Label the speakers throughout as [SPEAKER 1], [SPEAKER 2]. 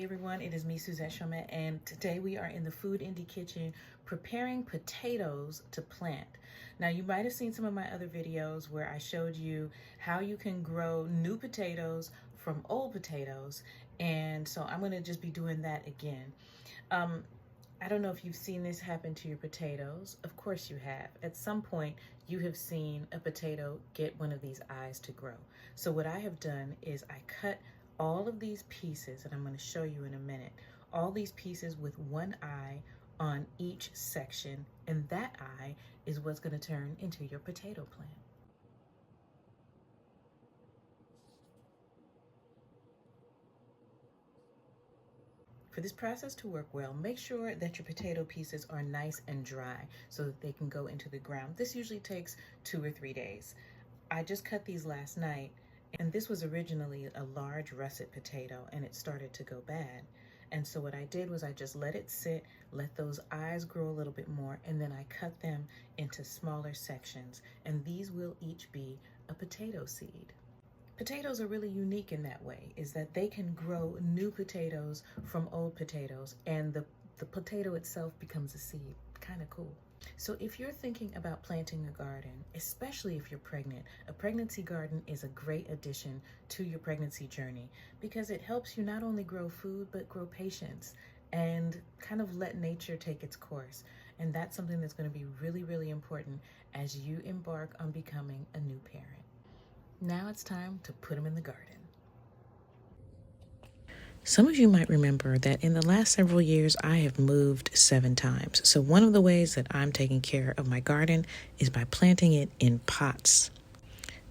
[SPEAKER 1] everyone, it is me, Suzette Chomet, and today we are in the Food Indie Kitchen preparing potatoes to plant. Now, you might have seen some of my other videos where I showed you how you can grow new potatoes from old potatoes, and so I'm going to just be doing that again. I don't know if you've seen this happen to your potatoes. Of course you have. At some point, you have seen a potato get one of these eyes to grow. So what I have done is I cut all of these pieces, and I'm going to show you in a minute, all these pieces with one eye on each section, and that eye is what's going to turn into your potato plant. For this process to work well, make sure that your potato pieces are nice and dry so that they can go into the ground. This usually takes 2 or 3 days. I just cut these last night, and this was originally a large russet potato, and it started to go bad. And so what I did was I just let it sit, let those eyes grow a little bit more, and then I cut them into smaller sections. And these will each be a potato seed. Potatoes are really unique in that way, is that they can grow new potatoes from old potatoes, and the potato itself becomes a seed. Kind of cool. So if you're thinking about planting a garden, especially if you're pregnant, a pregnancy garden is a great addition to your pregnancy journey because it helps you not only grow food, but grow patience and kind of let nature take its course. And that's something that's going to be really, really important as you embark on becoming a new parent. Now it's time to put them in the garden. Some of you might remember that in the last several years, I have moved 7 times. So one of the ways that I'm taking care of my garden is by planting it in pots.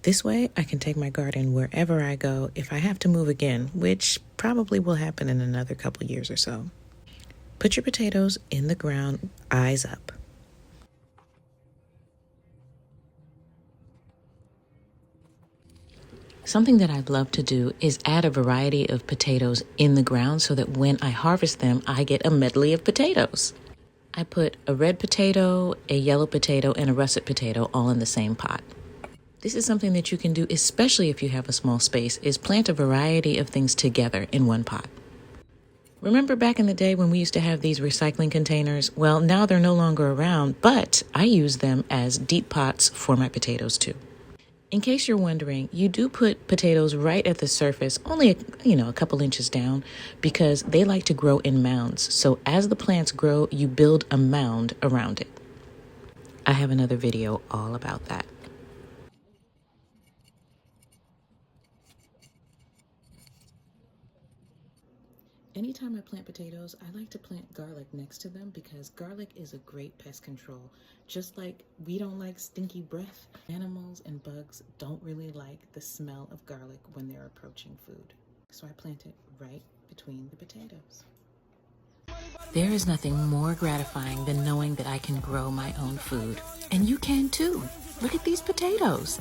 [SPEAKER 1] This way, I can take my garden wherever I go if I have to move again, which probably will happen in another couple years or so. Put your potatoes in the ground, eyes up. Something that I'd love to do is add a variety of potatoes in the ground so that when I harvest them, I get a medley of potatoes. I put a red potato, a yellow potato, and a russet potato all in the same pot. This is something that you can do, especially if you have a small space, is plant a variety of things together in one pot. Remember back in the day when we used to have these recycling containers? Well, now they're no longer around, but I use them as deep pots for my potatoes too. In case you're wondering, you do put potatoes right at the surface, only a couple inches down, because they like to grow in mounds. So as the plants grow, you build a mound around it. I have another video all about that. Anytime I plant potatoes, I like to plant garlic next to them because garlic is a great pest control. Just like we don't like stinky breath, animals and bugs don't really like the smell of garlic when they're approaching food. So I plant it right between the potatoes. There is nothing more gratifying than knowing that I can grow my own food. And you can too. Look at these potatoes.